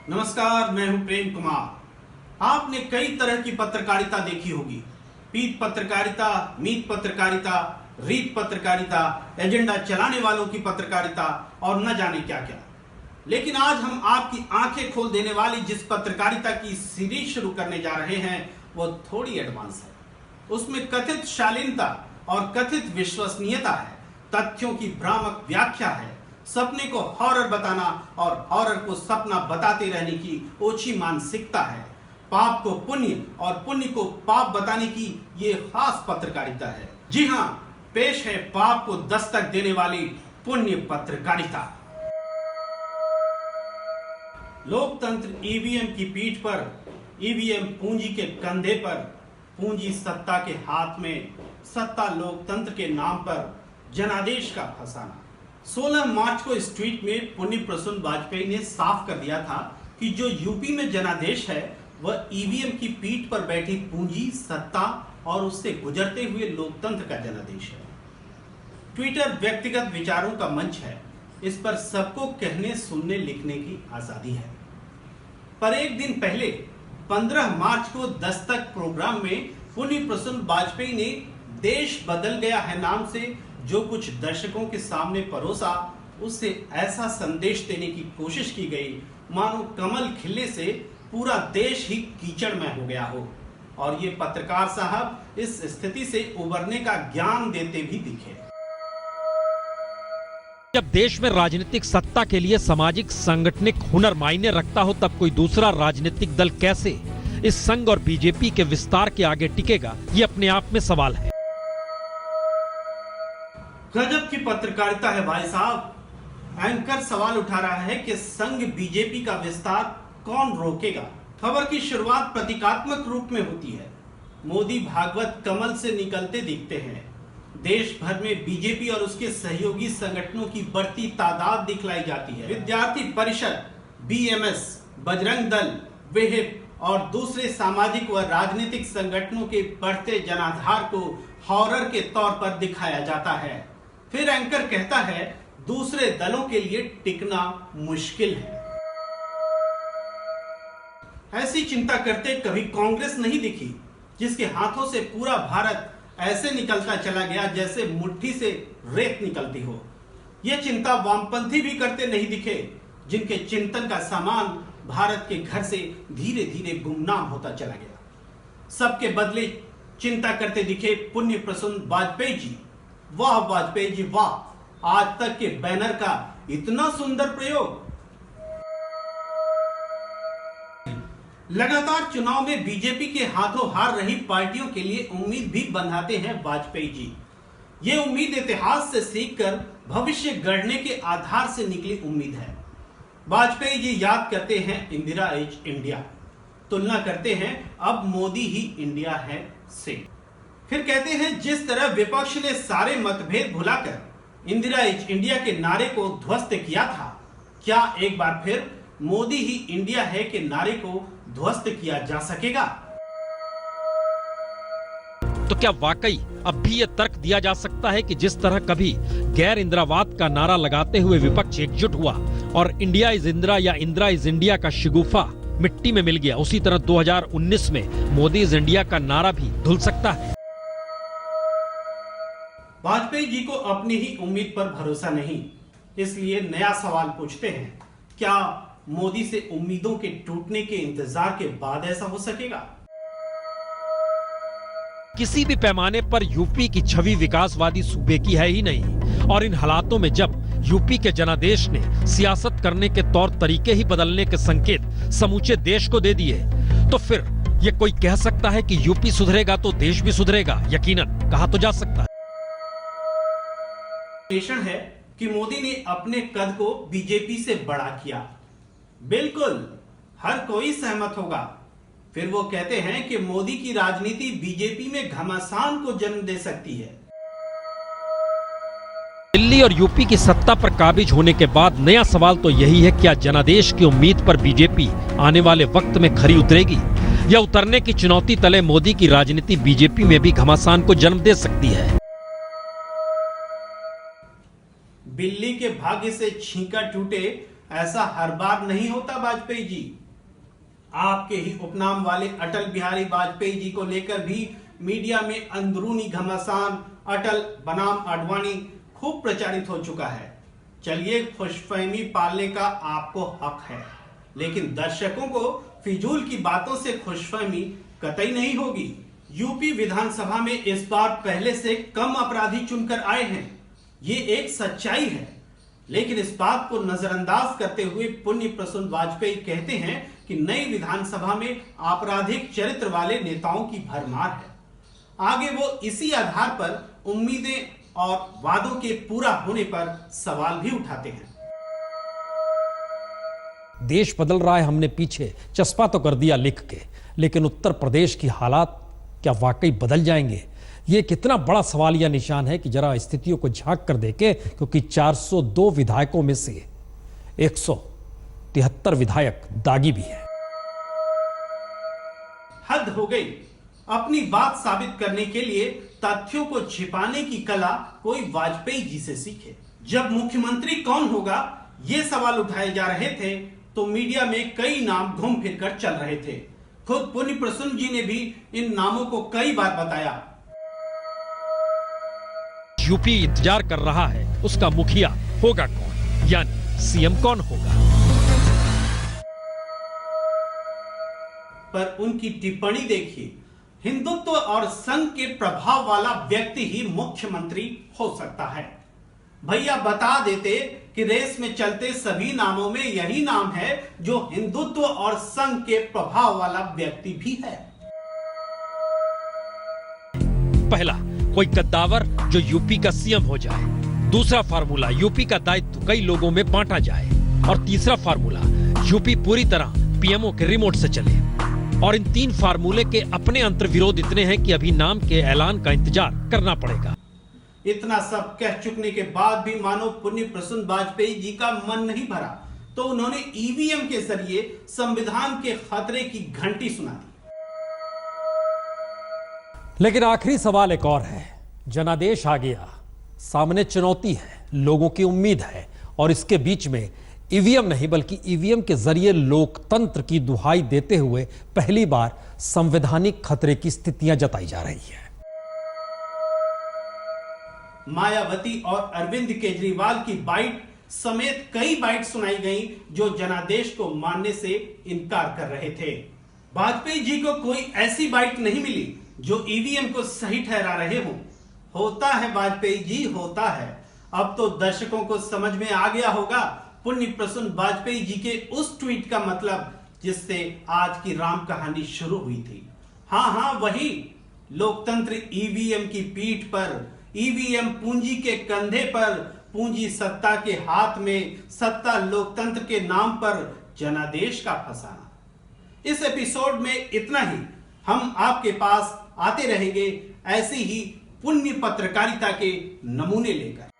नमस्कार, मैं हूं प्रेम कुमार। आपने कई तरह की पत्रकारिता देखी होगी। पीठ पत्रकारिता, मीत पत्रकारिता, रीत पत्रकारिता, एजेंडा चलाने वालों की पत्रकारिता और न जाने क्या क्या। लेकिन आज हम आपकी आंखें खोल देने वाली जिस पत्रकारिता की सीरीज शुरू करने जा रहे हैं वो थोड़ी एडवांस है। उसमें कथित शालीनता और कथित विश्वसनीयता है, तथ्यों की भ्रामक व्याख्या है, सपने को हॉरर बताना और हॉरर को सपना बताते रहने की ओछी मानसिकता है, पाप को पुण्य और पुण्य को पाप बताने की ये खास पत्रकारिता है। जी हाँ, पेश है पाप को दस्तक देने वाली पुण्य पत्रकारिता। लोकतंत्र ईवीएम की पीठ पर, ईवीएम पूंजी के कंधे पर, पूंजी सत्ता के हाथ में, सत्ता लोकतंत्र के नाम पर जनादेश का फसाना। 16 मार्च को इस ट्वीट में पुण्य प्रसून वाजपेयी ने साफ कर दिया था कि जो यूपी में जनादेश है वह ईवीएम की पीठ पर बैठी पूंजी, सत्ता और उससे गुजरते हुए लोकतंत्र का जनादेश है। ट्विटर व्यक्तिगत विचारों का मंच है, इस पर सबको कहने, सुनने, लिखने की आजादी है। पर एक दिन पहले 15 मार्च को दस्तक प्रोग्राम में पुण्य प्रसून वाजपेयी ने देश बदल गया है नाम से जो कुछ दर्शकों के सामने परोसा, उससे ऐसा संदेश देने की कोशिश की गई मानो कमल खिलने से पूरा देश ही कीचड़मय हो गया हो। और ये पत्रकार साहब इस स्थिति से उबरने का ज्ञान देते भी दिखे। जब देश में राजनीतिक सत्ता के लिए सामाजिक सांगठनिक हुनर मायने रखता हो, तब कोई दूसरा राजनीतिक दल कैसे इस संघ और बीजेपी के विस्तार के आगे टिकेगा, ये अपने आप में सवाल है। गजब की पत्रकारिता है भाई साहब। एंकर सवाल उठा रहा है कि संघ बीजेपी का विस्तार कौन रोकेगा। खबर की शुरुआत प्रतीकात्मक रूप में होती है। मोदी भागवत कमल से निकलते दिखते हैं। देश भर में बीजेपी और उसके सहयोगी संगठनों की बढ़ती तादाद दिखलाई जाती है। विद्यार्थी परिषद, बीएमएस, बजरंग दल, विहिप और दूसरे सामाजिक व राजनीतिक संगठनों के बढ़ते जनाधार को हॉरर के तौर पर दिखाया जाता है। फिर एंकर कहता है दूसरे दलों के लिए टिकना मुश्किल है। ऐसी चिंता करते कभी कांग्रेस नहीं दिखी, जिसके हाथों से पूरा भारत ऐसे निकलता चला गया जैसे मुट्ठी से रेत निकलती हो। यह चिंता वामपंथी भी करते नहीं दिखे, जिनके चिंतन का सामान भारत के घर से धीरे धीरे गुमनाम होता चला गया। सबके बदले चिंता करते दिखे पुण्य प्रसून वाजपेयी जी। वाह वाजपेयी जी वाह, आज तक के बैनर का इतना सुंदर प्रयोग। लगातार चुनाव में बीजेपी के हाथों हार रही पार्टियों के लिए उम्मीद भी बंधाते हैं वाजपेयी जी। ये उम्मीद इतिहास से सीखकर भविष्य गढ़ने के आधार से निकली उम्मीद है। वाजपेयी जी याद करते हैं इंदिरा इज इंडिया, तुलना करते हैं अब मोदी ही इंडिया है से। फिर कहते हैं जिस तरह विपक्ष ने सारे मतभेद भुलाकर इंदिरा इज इंडिया के नारे को ध्वस्त किया था, क्या एक बार फिर मोदी ही इंडिया है के नारे को ध्वस्त किया जा सकेगा? तो क्या वाकई अब भी ये तर्क दिया जा सकता है कि जिस तरह कभी गैर इंदिरावाद का नारा लगाते हुए विपक्ष एकजुट हुआ और इंडिया इज इंदिरा या इंदिरा इज इंडिया का शिगुफा मिट्टी में मिल गया, उसी तरह 2019 में मोदी इज इंडिया का नारा भी धुल सकता है? वाजपेयी जी को अपनी ही उम्मीद पर भरोसा नहीं, इसलिए नया सवाल पूछते हैं, क्या मोदी से उम्मीदों के टूटने के इंतजार के बाद ऐसा हो सकेगा? किसी भी पैमाने पर यूपी की छवि विकासवादी सूबे की है ही नहीं, और इन हालातों में जब यूपी के जनादेश ने सियासत करने के तौर तरीके ही बदलने के संकेत समूचे देश को दे दिए, तो फिर ये कोई कह सकता है कि यूपी सुधरेगा तो देश भी सुधरेगा? यकीनन कहा तो जा सकता है। है कि मोदी ने अपने कद को बीजेपी से बड़ा किया। बिल्कुल, हर कोई सहमत होगा। फिर वो कहते हैं कि मोदी की राजनीति बीजेपी में घमासान को जन्म दे सकती है। दिल्ली और यूपी की सत्ता पर काबिज होने के बाद नया सवाल तो यही है, क्या जनादेश की उम्मीद पर बीजेपी आने वाले वक्त में खरी उतरेगी, या उतरने की चुनौती तले मोदी की राजनीति बीजेपी में भी घमासान को जन्म दे सकती है? बिल्ली के भाग्य से छींका टूटे, ऐसा हर बार नहीं होता वाजपेयी जी। आपके ही उपनाम वाले अटल बिहारी वाजपेयी जी को लेकर भी मीडिया में अंदरूनी घमासान अटल बनाम आडवाणी खूब प्रचारित हो चुका है। चलिए, खुशफहमी पालने का आपको हक है, लेकिन दर्शकों को फिजूल की बातों से खुशफहमी कतई नहीं होगी। यूपी विधानसभा में इस बार पहले से कम अपराधी चुनकर आए हैं, ये एक सच्चाई है। लेकिन इस बात को नजरअंदाज करते हुए पुण्य प्रसून वाजपेयी कहते हैं कि नई विधानसभा में आपराधिक चरित्र वाले नेताओं की भरमार है। आगे वो इसी आधार पर उम्मीदें और वादों के पूरा होने पर सवाल भी उठाते हैं। देश बदल रहा है, हमने पीछे चस्पा तो कर दिया लिख के, लेकिन उत्तर प्रदेश की हालात क्या वाकई बदल जाएंगे? ये कितना बड़ा सवालिया निशान है कि जरा स्थितियों को झांक कर देखें, क्योंकि 402 विधायकों में से 173 विधायक दागी भी हैं। हद हो गई। अपनी बात साबित करने के लिए तथ्यों को छिपाने की कला कोई वाजपेयी जी से सीखे। जब मुख्यमंत्री कौन होगा ये सवाल उठाए जा रहे थे तो मीडिया में कई नाम घूम फिर कर चल रहे थे। खुद पुण्य प्रसून जी ने भी इन नामों को कई बार बताया। यूपी इंतजार कर रहा है उसका मुखिया होगा कौन, यानी सीएम कौन होगा। पर उनकी टिप्पणी देखिए, हिंदुत्व और संघ के प्रभाव वाला व्यक्ति ही मुख्यमंत्री हो सकता है। भैया बता देते कि रेस में चलते सभी नामों में यही नाम है जो हिंदुत्व और संघ के प्रभाव वाला व्यक्ति भी है। पहला, कोई कद्दावर जो यूपी का सीएम हो जाए। दूसरा फार्मूला, यूपी का दायित्व कई लोगों में बांटा जाए। और तीसरा फार्मूला, यूपी पूरी तरह पीएमओ के रिमोट से चले। और इन तीन फार्मूले के अपने अंतर्विरोध इतने हैं कि अभी नाम के ऐलान का इंतजार करना पड़ेगा। इतना सब कह चुकने के बाद भी मानो पुण्य प्रसून वाजपेयी जी का मन नहीं भरा, तो उन्होंने ईवीएम के जरिए संविधान के खतरे की घंटी सुना दी। लेकिन आखिरी सवाल एक और है। जनादेश आ गया, सामने चुनौती है, लोगों की उम्मीद है, और इसके बीच में ईवीएम नहीं बल्कि ईवीएम के जरिए लोकतंत्र की दुहाई देते हुए पहली बार संवैधानिक खतरे की स्थितियां जताई जा रही है। मायावती और अरविंद केजरीवाल की बाइट समेत कई बाइट सुनाई गई जो जनादेश को मानने से इनकार कर रहे थे। वाजपेयी जी को कोई ऐसी बाइट नहीं मिली जो ईवीएम को सही ठहरा रहे हों। होता है वाजपेयी जी, होता है। अब तो दर्शकों को समझ में आ गया होगा पुण्य प्रसून वाजपेयी जी के उस ट्वीट का मतलब जिससे आज की राम कहानी शुरू हुई थी। हाँ, वही लोकतंत्र ईवीएम की पीठ पर, ईवीएम पूंजी के कंधे पर, पूंजी सत्ता के हाथ में, सत्ता लोकतंत्र के नाम पर जनादेश का फसाना। इस एपिसोड में इतना ही। हम आपके पास आते रहेंगे ऐसी ही पुण्य पत्रकारिता के नमूने लेकर।